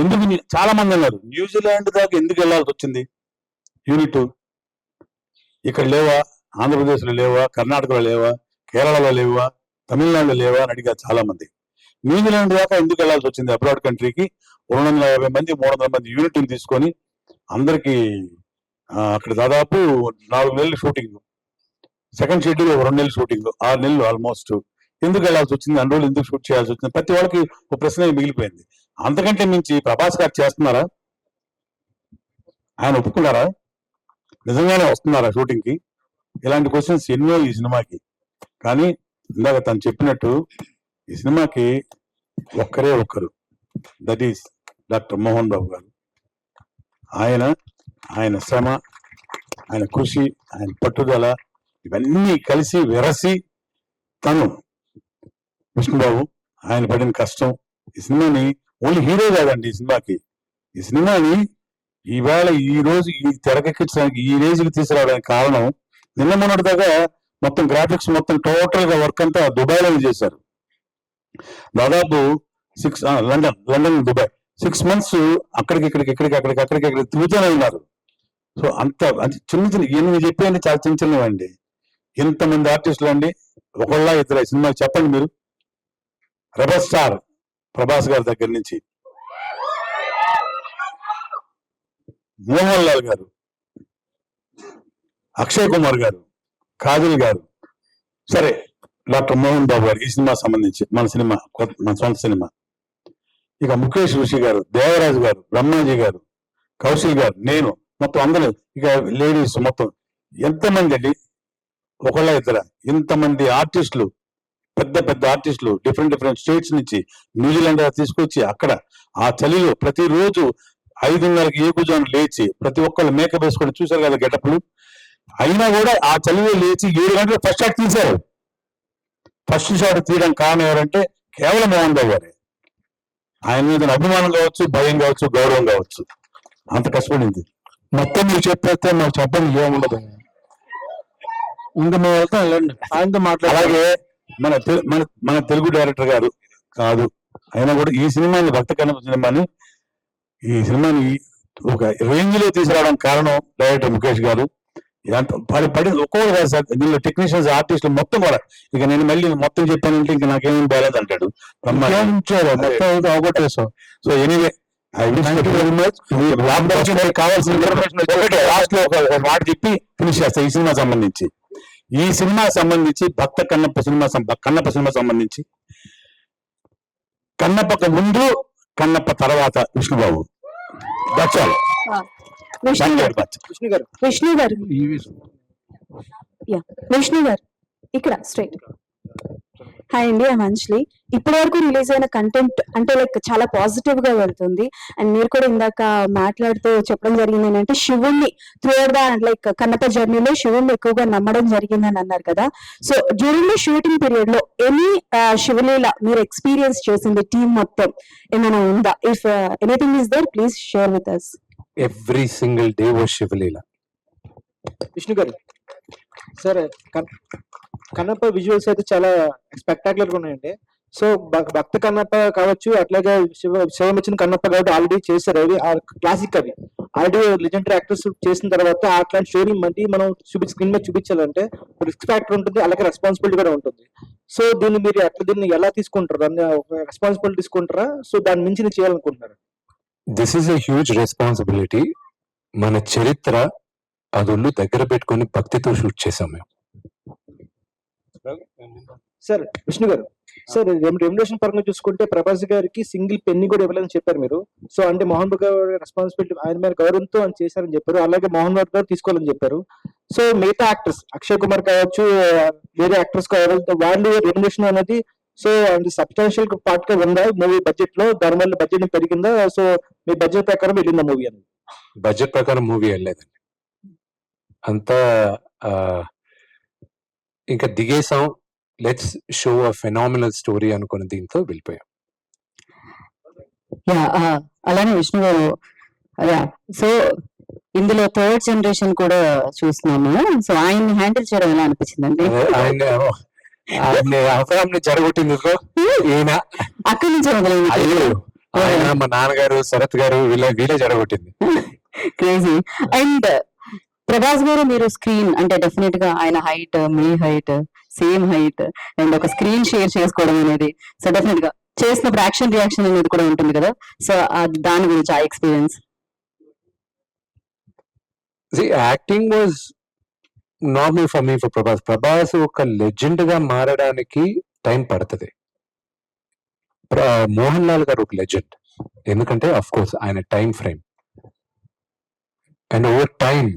ఎందుకు చాలా మంది అన్నారు, న్యూజిలాండ్ దాకా ఎందుకు వెళ్ళాల్సి వచ్చింది యూనిట్? ఇక్కడ లేవా, ఆంధ్రప్రదేశ్లో లేవా, కర్ణాటకలో లేవా, కేరళలో లేవా, తమిళనాడులో లేవా అని అడిగారు చాలా మంది. న్యూజిలాండ్ దాకా ఎందుకు వెళ్ళాల్సి వచ్చింది అబ్రాడ్ కంట్రీకి? 250 మంది 300 మంది యూనిట్ని తీసుకొని అందరికి అక్కడ దాదాపు 4 నెలలు షూటింగ్, సెకండ్ షెడ్యూల్ 2 నెలలు షూటింగ్, 6 నెలలు ఆల్మోస్ట్. ఎందుకు వెళ్ళాల్సి వచ్చింది, అన్ని రోజులు ఎందుకు షూట్ చేయాల్సి వచ్చింది? ప్రతి వాళ్ళకి ఒక ప్రశ్న మిగిలిపోయింది. అంతకంటే మించి ప్రభాస్ గారు చేస్తున్నారా, ఆయన ఒప్పుకున్నారా, నిజంగానే వస్తున్నారా షూటింగ్ కి? ఇలాంటి క్వశ్చన్స్ ఎన్నో ఈ సినిమాకి. కానీ ఇందాక తను చెప్పినట్టు ఈ సినిమాకి ఒక్కరే ఒక్కరు, that is doctor Mohan Babu గారు. ఆయన శ్రమ, ఆయన కృషి, ఆయన పట్టుదల ఇవన్నీ కలిసి వెరసి తను విష్ణుబాబు ఆయన పడిన కష్టం ఈ సినిమాని ఓన్లీ హీరో కాదండి ఈ సినిమాని ఈవేళ ఈ రోజు ఈ తెరకెక్కించడానికి ఈ రేంజ్కి తీసుకురావడానికి కారణం నిన్న మొన్నటి దాకా మొత్తం గ్రాఫిక్స్ మొత్తం టోటల్ గా వర్క్ అంతా దుబాయ్లో చేశారు. దాదాపు 6 లండన్ దుబాయ్ 6 months అక్కడికి తిరుగుతూనే ఉన్నారు. సో అంత చిన్న ఎన్ని చెప్పేయండి, చాలా చిన్నవండి. ఎంతమంది ఆర్టిస్టులు అండి, ఒకళ్ళ ఇద్దరు సినిమాకి చెప్పండి మీరు. రెబల్ స్టార్ ప్రభాస్ గారి దగ్గర నుంచి మోహన్ లాల్ గారు, అక్షయ్ కుమార్ గారు, కాజల్ గారు, సరే డాక్టర్ మోహన్ బాబు గారు, ఈ సినిమా సంబంధించి మన సొంత సినిమా. ఇక ముఖేష్ ఋషి గారు, దేవరాజు గారు, బ్రహ్మాజీ గారు, కౌశల్ గారు, నేను, మొత్తం అందరూ, ఇక లేడీస్ మొత్తం ఎంతమంది అండి, ఒకళ్ళ ఇద్దర ఇంతమంది ఆర్టిస్టులు, పెద్ద ఆర్టిస్టులు డిఫరెంట్ స్టేట్స్ నుంచి న్యూజిలాండ్ తీసుకొచ్చి అక్కడ ఆ చలిలో ప్రతిరోజు 5:30కి ఏకుజాను లేచి ప్రతి ఒక్కళ్ళు మేకప్ వేసుకొని చూశారు కదా గెటప్లు. అయినా కూడా ఆ చలిలో లేచి 7 గంటలు ఫస్ట్ షాట్ తీశారు. ఫస్ట్ షాట్ తీయడానికి కారణం ఎవరంటే కేవలం మోహన్ బాబు గారే. ఆయన మీద అభిమానం కావచ్చు, భయం కావచ్చు, గౌరవం కావచ్చు, అంత కష్టపడింది. మొత్తం మీరు చెప్పేస్తే మాకు చెప్పండి ఏముండదు. ఇంకా మేము వెళ్తాం, వెళ్ళండి ఆయనతో అలాగే మన తెలుగు డైరెక్టర్ గారు కాదు, అయినా కూడా ఈ సినిమాని భక్త కన్నప్ప ఈ సినిమాని ఒక రేంజ్ లో తీసుకురావడానికి కారణం డైరెక్టర్ ముఖేష్ గారు. పడి ఒక్కొక్కరు కాదు సార్, దీనిలో టెక్నీషియన్స్, ఆర్టిస్టులు మొత్తం కూడా. ఇక నేను మళ్ళీ మొత్తం చెప్పానంటే ఇంకా నాకేమేమి బాగాలేదు అంటాడు. అవగొట్టేసాం. సో ఎనీవే కావాల్సిన ఇన్ఫర్మేషన్ లాస్ట్ లో ఒక మాట చెప్పి ఫినిష్ చేస్తా. ఈ సినిమా సంబంధించి భక్త కన్నప్ప సినిమా సంబంధించి కన్నప్పకు ముందు, కన్నప్ప తర్వాత విష్ణుబాబు. విష్ణు గారు ఇక్కడ స్ట్రైట్. హాయ్ అండి, ఐ అంజలి. ఇప్పటి వరకు రిలీజ్ అయిన కంటెంట్ అంటే లైక్ చాలా పాజిటివ్ గా వెళ్తుంది. అండ్ మీరు కూడా ఇందాక మాట్లాడుతూ చెప్పడం జరిగింది ఏంటంటే శివుణ్ణి త్రూఅవుట్ ద లైక్ కన్నప్ప జర్నీలో శివుణ్ణి ఎక్కువగా నమ్మడం జరిగిందని అన్నారు కదా. So during the shooting period లో ఎనీ శివలీల మీరు ఎక్స్పీరియన్స్ చేసింది టీమ్ మొత్తం ఏమైనా ఉందా? If anything is there please share with us. Every single day was శివలీల. విష్ణు గారు సార్, కన్నప్ప విజువల్స్ అయితే చాలా స్పెక్టాక్యులర్ గా ఉన్నాయండి. సో భక్త కన్నప్ప కావచ్చు, అట్లాగే శివమిచ్చిన కన్నప్ప కాబట్టి ఆల్రెడీ చేశారు. అవి క్లాసిక్, అవి ఆల్రెడీ లెజెండరీ యాక్టర్స్ చేసిన తర్వాత అట్లాంటి స్టోరీ మళ్ళీ మనం స్క్రీన్ మీద చూపించాలంటే రిస్క్ ఫ్యాక్టర్ ఉంటుంది, అలాగే రెస్పాన్సిబిలిటీ కూడా ఉంటుంది. సో దీన్ని ఎలా తీసుకుంటారు? దాన్ని రెస్పాన్సిబిలిటీ తీసుకుంటారా? సో దాని మించి చేయాలనుకుంటున్నారు? This is a huge responsibility. మన చరిత్ర అదొల్లు దగ్గర పెట్టుకొని భక్తితో షూట్ చేసాం మేము. సార్ విష్ణు గారు, సార్ రెమ్యునరేషన్ పరంగా చూసుకుంటే ప్రభాస్ గారికి సింగిల్ పెన్ని కూడా ఇవ్వలేదని చెప్పారు మీరు. సో అంటే మోహన్ బాబు గారు రెస్పాన్సిబిలిటీ ఆయన మీద గౌరవంతో అని చేశారని చెప్పారు, అలాగే మోహన్ బాబు గారు తీసుకోవాలని చెప్పారు. సో మిగతా యాక్టర్స్ అక్షయ్ కుమార్ కావచ్చు, వేరే యాక్టర్స్ కావచ్చు, వాళ్ళు రెమ్యునరేషన్ అనేది సో అంటే సబ్స్టాన్షియల్ పార్ట్ గా ఉందా మూవీ బడ్జెట్ లో? దానివల్ల బడ్జెట్ పెరిగిందా? సో మీ బడ్జెట్ ప్రకారం వెళ్ళిందా మూవీ అనేది? బడ్జెట్ ప్రకారం మూవీ వెళ్ళలేదండి, అంతా ఇంకా దిగేసాం, let's show a phenomenal story అనుకున్న దీంతో వెళ్ళిపోయాం. అలానే విష్ణు గారు, సో ఇందులో థర్డ్ జనరేషన్ కూడా చూస్తున్నాము. సో ఆయన్ని హ్యాండిల్ చేయడం ఎలా అనిపించిందండి? ఆయన జరగొట్టింది ఈయన అక్కడి నుంచి మొదలైంది. అయ్యో, ఆయన మా నాన్నగారు శరత్ గారు వీళ్ళే జరగొట్టింది. క్రేజీ. అండ్ ప్రభాస్ గారు, మీరు స్క్రీన్ అంటే డెఫినెట్ గా ఆయన height, me height, same height, and ఒక స్క్రీన్ షేర్ చేసుకోవడం అనేది, సో డెఫినెట్ గా చేసినప్పుడు యాక్షన్ రియాక్షన్ అనేది కూడా ఉంటుంది కదా. సో దాని గురించి ఆ experience. Acting was normal for me. For Prabhas ఒక లెజెండ్ గా మారడానికి టైం పడుతుంది. మోహన్ లాల్ గారు ఒక లెజెండ్, ఎందుకంటే అఫ్ కోర్స్ ఆయన time frame, and over time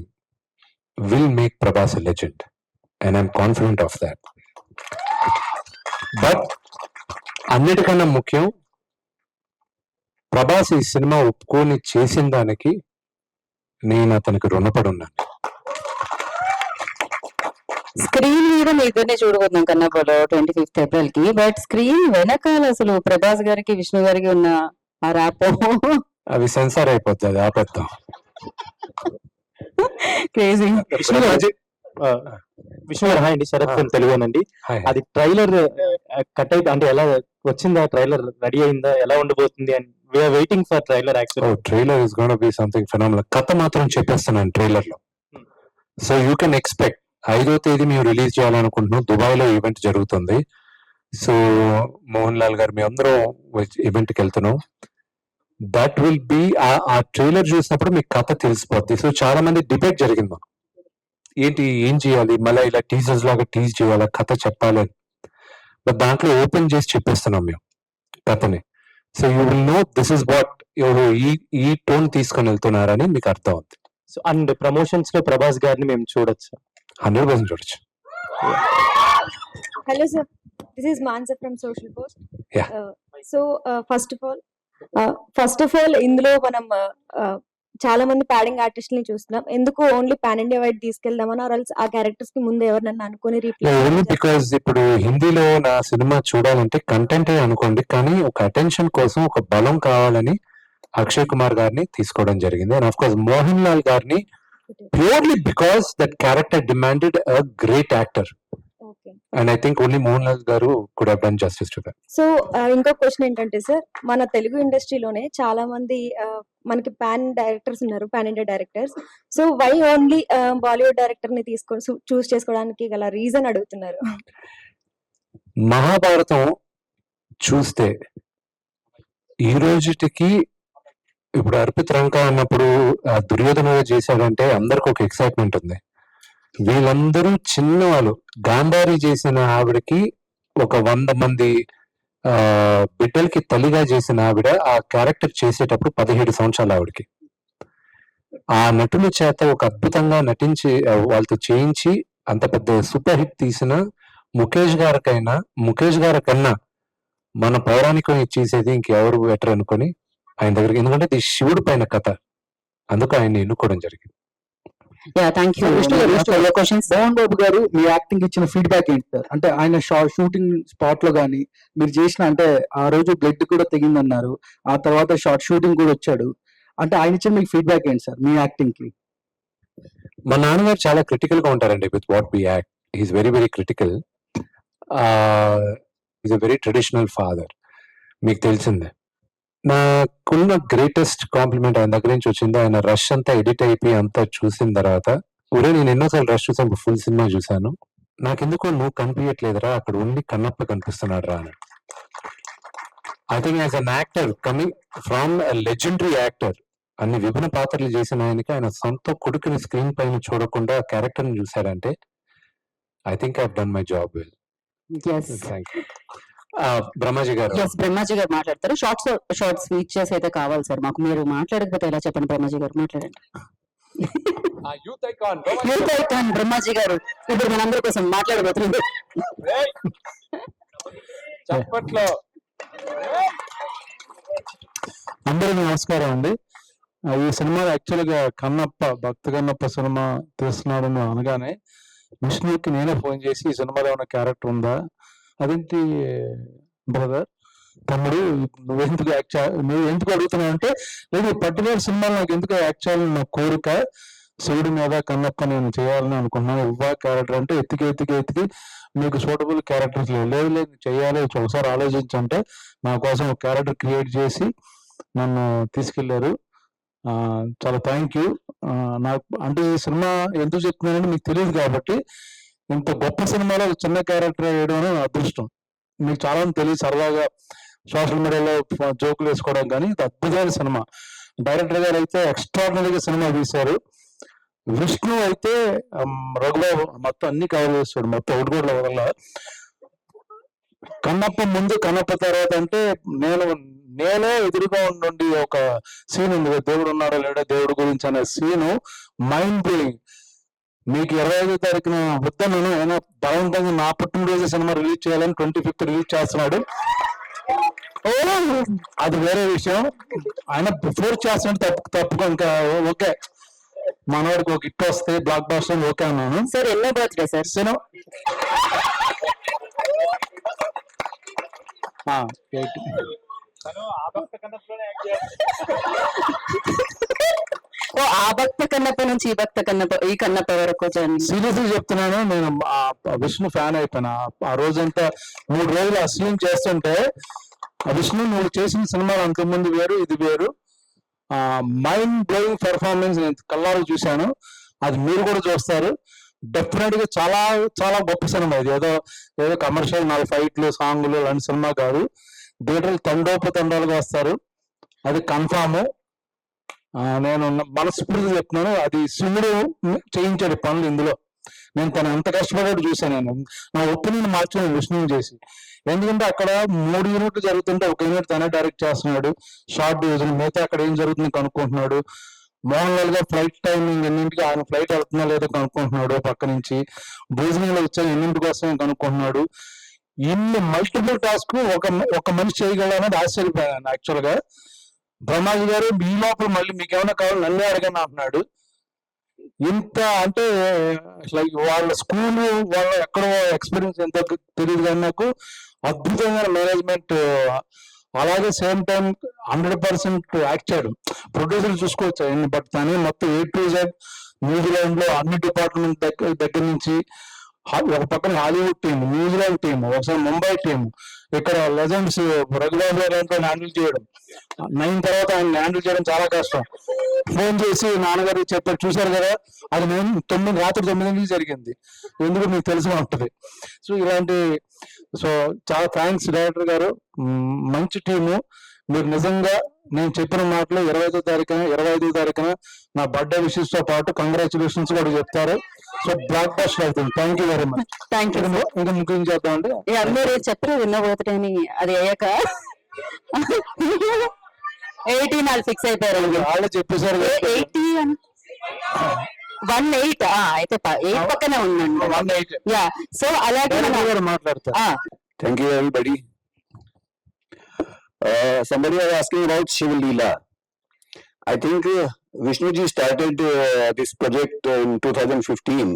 will make Prabhas a legend, and I'm confident of that. But అన్నిటికన్నా ముఖ్యం, ప్రభాస్ ఈ సినిమా ఒప్పుకొని చేసిన దానికి నేను అతనికి రుణపడి ఉన్నాను. స్క్రీన్ మీద మీ ఇద్దరిని చూడబోతున్నాం కన్నప్పలో 25th ఏప్రిల్ కి. బట్ స్క్రీన్ వెనకాల అసలు ప్రభాస్ గారికి, విష్ణు గారికి ఉన్న ఆ ర్యాపో అవి సెన్సార్ అయిపోతుంది, అది ఆపేద్దాం. క్రేజీ. విష్ణు గారు హాయ్ అండి, శరత్ ఫ్రమ్ తెలుగునండి. అది ట్రైలర్ కట్ అయితే అంటే ఎలా వచ్చిందా? ట్రైలర్ రెడీ అయిందా? ఎలా ఉండబోతుంది? And we're waiting for trailer. Actually trailer is gonna be something phenomenal. కథ మాత్రం చెప్పేస్తున్నాను ట్రైలర్ లో. సో యూ కెన్ ఎక్స్పెక్ట్ 5వ తేదీ మేము రిలీజ్ చేయాలనుకుంటున్నాం. దుబాయ్ లో ఈవెంట్ జరుగుతుంది. సో మోహన్ లాల్ గారు, మేము అందరం ఈవెంట్ కి వెళ్తున్నాం. దట్ విల్ బి ఆ ట్రైలర్ చూసినప్పుడు మీకు కథ తెలిసిపోద్ది. సో చాలా మంది డిబేట్ జరిగింది, ఏంటి ఏం చేయాలి, మళ్ళీ ఇలా టీజర్స్ లాగా టీజ్ చేయాలా, కథ చెప్పాలి. బట్ దాంట్లో ఓపెన్ చేసి చెప్పేస్తున్నాం మేము కథని. So you will know this is what ఎవరు ఈ టోన్ తీసుకొని వెళ్తున్నారని మీకు అర్థం అవుతుంది. సో అండ్ ప్రమోషన్స్ లో ప్రభాస్ గారిని మేము చూడొచ్చు, 100% చూడొచ్చు. Hello sir, this is Mansa from Social Post. Yeah. First of all ఇందులో మనం చాలా మంది ప్యాడింగ్ ఆర్టిస్టులని చూస్తున్నాం. ఎందుకు ఓన్లీ పాన్ ఇండియా వైడ్ తీసుకెళ్దామని, ఆ క్యారెక్టర్స్ కి ముందు ఎవరినన్నా అనుకుని ఓన్లీ బికాస్ ఇప్పుడు హిందీలో నా సినిమా చూడాలంటే కంటెంటే అనుకోండి, కానీ ఒక అటెన్షన్ కోసం ఒక బలం కావాలని అక్షయ్ కుమార్ గారిని తీసుకోవడం జరిగింది. And of course Mohan Lal గారిని purely because that character demanded a great actor. And I think only Mohanlal garu could have done justice to that. So ఇంకో క్వశ్చన్ ఏంటంటే సార్, మన తెలుగు ఇండస్ట్రీలోనే చాలా మంది మనకి పాన్ డైరెక్టర్స్ ఉన్నారు, pan India directors. So why only Bollywood director ని తీసుకొని చూస్ చేసుకోవడానికి గల రీజన్ అడుగుతున్నారు. మహాభారతం చూస్తే ఈ రోజుటికి ఇప్పుడు అర్పిత్ రంక అన్నప్పుడు దుర్యోధన చేశాడంటే అందరికి ఒక ఎక్సైట్మెంట్ ఉంది. వీళ్ళందరూ చిన్నవాళ్ళు. గాంధారి చేసిన ఆవిడకి ఒక 100 మంది బిడ్డలకి తల్లిగా చేసిన ఆవిడ ఆ క్యారెక్టర్ చేసేటప్పుడు 17 సంవత్సరాలు ఆవిడకి. ఆ నటుల చేత ఒక అద్భుతంగా నటించి వాళ్ళతో చేయించి అంత పెద్ద సూపర్ హిట్ తీసిన ముఖేష్ గారి కన్నా మన పౌరాణికం చేసేది ఇంకెవరు బెటర్ అనుకొని ఆయన దగ్గరికి, ఎందుకంటే ఇది శివుడి పైన కథ, అందుకు ఆయన ఎన్నుకోవడం జరిగింది. మోహన్ బాబు గారు మీ యాక్టింగ్ ఇచ్చిన ఫీడ్బ్యాక్ ఏంటి సార్? అంటే ఆయన షూటింగ్ స్పాట్ లో గానీ మీరు చేసిన, అంటే ఆ రోజు బ్లడ్ కూడా తెగిందన్నారు, ఆ తర్వాత షార్ట్ షూటింగ్ కూడా వచ్చాడు, అంటే ఆయన ఇచ్చిన మీకు ఫీడ్బ్యాక్ ఏంటి సార్ మీ యాక్టింగ్ కి? మా నాన్నగారు చాలా క్రిటికల్ గా ఉంటారండి with what we act. Is very very critical. Is a very traditional father, మీకు తెలిసిందే. నాకున్న గ్రేటెస్ట్ కాంప్లిమెంట్ ఆయన దగ్గర నుంచి వచ్చింది, ఆయన రష్ అంతా ఎడిట్ అయిపోయి అంతా చూసిన తర్వాత, ఒరే నేను ఎన్నోసార్లు రష్ చూసాను, ఫుల్ సినిమా చూసాను, నాకెందుకో నువ్వు కనిపించట్లేదురా, అక్కడ ఓన్లీ కన్నప్ప కనిపిస్తున్నాడు రా అని. I think as an actor coming from legendary actor, అన్ని విభిన్న పాత్రలు చేసిన ఆయనకి ఆయన సొంత కొడుకుని స్క్రీన్ పైన చూడకుండా క్యారెక్టర్ ని చూశాడంటే I think I done my job well. Yes thank you. Brahmaji గారు. ఎస్ బ్రహ్మాజీ గారు మాట్లాడతారు. షార్ట్ స్పీచెస్ అయితే కావాలి సార్ మాకు. మీరు మాట్లాడకపోతే ఎలా చెప్పండి. బ్రహ్మాజీ గారు మాట్లాడండి. Youth icon youth icon Brahmaji గారు ఇప్పుడు మనందరి కోసం మాట్లాడబోతున్నారు. చప్పట్లో. అందరికీ నమస్కారం అండి. ఈ సినిమా యాక్చువల్గా కన్నప్ప, భక్త కన్నప్ప సినిమా తీస్తున్నాడని అనగానే విష్ణుకి నేనే ఫోన్ చేసి ఈ సినిమాలో ఉన్న క్యారెక్టర్ ఉందా, అదేంటి బ్రదర్ తమ్ముడు నువ్వు ఎందుకు అడుగుతున్నావు అంటే, లేదు పర్టికులర్ సినిమాలో నాకు ఎందుకు యాక్ట్ చేయాలని నా కోరిక, శివుడి మీద కన్నప్ప నేను చేయాలని అనుకున్నాను, ఇవ్వా క్యారెక్టర్ అంటే ఎత్తికి మీకు సూటబుల్ క్యారెక్టర్స్ లేదు చేయాలి ఒకసారి ఆలోచించంటే నా కోసం ఒక క్యారెక్టర్ క్రియేట్ చేసి నన్ను తీసుకెళ్లారు. చాలా థ్యాంక్ యూ. నాకు అంటే ఈ సినిమా ఎందుకు చెప్తున్నానంటే మీకు తెలియదు కాబట్టి, ఇంత గొప్ప సినిమాలో ఒక చిన్న క్యారెక్టర్ వేయడం అనేది నా అదృష్టం. మీకు చాలా మంది తెలియదు, సరదాగా సోషల్ మీడియాలో జోకులు వేసుకోవడం, కానీ ఇది అద్భుతమైన సినిమా. డైరెక్టర్ గారు అయితే ఎక్స్ట్రాడినరీగా సినిమా తీశారు. విష్ణు అయితే రఘుబాబు మొత్తం అన్ని కవర్ చేస్తాడు, మొత్తం ఒకటి కూడా వదల. కన్నప్ప ముందు కన్నప్ప తర్వాత అంటే నేనే ఎదురుగా ఉండి ఒక సీన్ ఉంది, దేవుడు ఉన్నాడో లేడో దేవుడు గురించి అనే సీను మైండ్ బ్లోయింగ్. మీకు 25వ తారీఖున వద్దను ఆయన బలవంతంగా నా పుట్టినరోజు సినిమా రిలీజ్ చేయాలని 25th రిలీజ్ చేస్తున్నాడు. అది వేరే విషయం. ఆయన ఫోర్స్ చేస్తున్నాడు, తప్పుకో ఇంకా ఓకే, మనవాడికి ఒక హిట్ వస్తే బ్లాక్ బాస్టర్ ఓకే అన్నాను. సార్ ఎన్నో బర్త్డే సార్? సినిమా ఆ భక్త కన్నప్ప నుంచి ఈ కన్నప్ప వరకు సీరియస్లీ చెప్తున్నాను, నేను విష్ణు ఫ్యాన్ అయిపోయినా. ఆ రోజంతా 3 రోజులు ఆ సీన్ చేస్తుంటే, ఆ విష్ణు నువ్వు చేసిన సినిమాలు అంతకుముందు వేరు, ఇది వేరు, మైండ్ బ్లోయింగ్ పెర్ఫార్మెన్స్ నేను కళ్ళారు చూశాను. అది మీరు కూడా చూస్తారు. డెఫినెట్ గా చాలా చాలా గొప్ప సినిమా ఇది. ఏదో కమర్షియల్ 4 ఫైట్లు సాంగులు లాంటి సినిమా కాదు. థియేటర్లు తండోపతండాలుగా వస్తారు, అది కన్ఫామ్. నేను మనస్ఫూర్తిగా చెప్తున్నాను, అది శివుడు చేయించాడు పనులు ఇందులో. నేను తను ఎంత కష్టపడ్డాడు చూశాను. నేను నా ఒపీనియన్ మార్చాను విష్ణుని చేసి. ఎందుకంటే అక్కడ 3 యూనిట్లు జరుగుతుంటే 1 యూనిట్ తనే డైరెక్ట్ చేస్తున్నాడు, షార్ట్ డివిజన్. మిగతా అక్కడ ఏం జరుగుతుంది కనుక్కుంటున్నాడు. మోహన్ లాల్ గా ఫ్లైట్ టైమింగ్ ఎన్నింటికి, ఆయన ఫ్లైట్ వెళ్తున్నా లేదో కనుక్కుంటున్నాడు. పక్క నుంచి భోజనంలో వచ్చాను ఎన్నింటి కోసం కనుక్కుంటున్నాడు. ఇన్ని మల్టిపుల్ టాస్క్ ఒక మనిషి చేయగలనేది ఆశ్చర్యపోయాను యాక్చువల్ గా. బ్రహ్మాజీ గారు మీ లోపల మళ్ళీ మీకు ఏమైనా కావాలి నన్నే అడగని అంటున్నాడు. ఇంత అంటే లైక్ వాళ్ళ స్కూల్ వాళ్ళ ఎక్కడో ఎక్స్పీరియన్స్ ఎంతో తెలియదు, కానీ నాకు అద్భుతమైన మేనేజ్మెంట్. అలాగే సేమ్ టైం 100% యాక్ట్ చేయడం. ప్రొడ్యూసర్ చూసుకోవచ్చు, బట్ తనే మొత్తం A to Z న్యూజిలాండ్ లో అన్ని డిపార్ట్మెంట్ దగ్గర నుంచి, ఒక పక్కన హాలీవుడ్ టీం, న్యూజిలాండ్ టీం, ఒకసారి ముంబై టీం, ఇక్కడ లెజెండ్స్ రఘుబాబు గారు హ్యాండిల్ చేయడం. 9 తర్వాత ఆయన హ్యాండిల్ చేయడం చాలా కష్టం. ఫోన్ చేసి నాన్నగారు చెప్పారు, చూశారు కదా, అది నేను రాత్రి 9 జరిగింది, ఎందుకు మీకు తెలిసి ఉంటుంది. సో ఇలాంటి చాలా థ్యాంక్స్ డైరెక్టర్ గారు, మంచి టీము. మీరు నిజంగా నేను చెప్పిన మాటలు 25వ తారీఖున నా బర్త్డే విషెస్ తో పాటు కంగ్రాచులేషన్స్ కూడా చెప్తారు. సో బ్లాక్ బస్టర్ అవుతుంది. Thank you very much. Thank you. ఇంకా ముఖ్యం చేద్దామండి, అందరూ చెప్పరు విన్న బర్త్డే అని, అది అయ్యాక 18 వాళ్ళు ఫిక్స్ అయిపోయారు. వాళ్ళే చెప్పేశారు. 18 అయితే 8 పక్కనే ఉందండి. 18 యా, సో అలాగే మాట్లాడతారు. Thank you, everybody. Somebody was asking about Shiv Leela. I think Vishnuji started this project in 2015,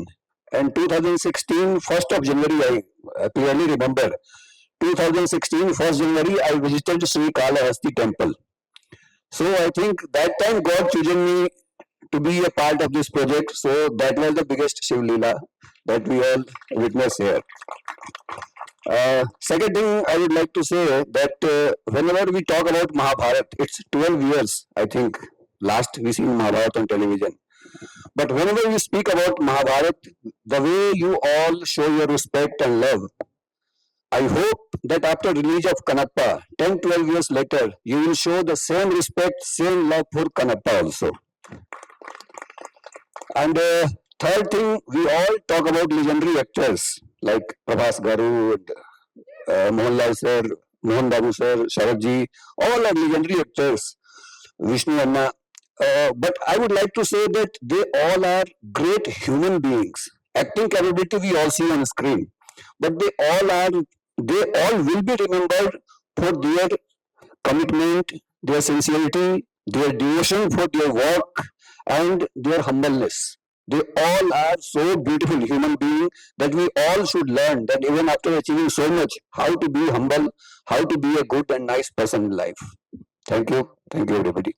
and 2016, 1st of January, I clearly remember, 2016, 1st January, I visited Sri Kalahasti temple. So I think that time God chosen me to be a part of this project. So that was the biggest Shiv Leela that we all witnessed here. Second thing I would like to say that whenever we talk about Mahabharat, it's 12 years, I think, last we seen Mahabharat on television. But whenever we speak about Mahabharat, the way you all show your respect and love, I hope that after release of Kanappa, 10-12 years later, you will show the same respect, same love for Kanappa also. And third thing, we all talk about legendary actors like Prabhas Garu, Mohanlal sir, Mohan Babu sir, Sharad ji, all are legendary actors, Vishnu Amma. But I would like to say that they all are great human beings. Acting capability we all see on screen, but they all will be remembered for their commitment, their sincerity, their devotion for their work, and their humbleness. They all are so beautiful human beings that we all should learn that even after achieving so much, how to be humble, how to be a good and nice person in life. Thank you everybody.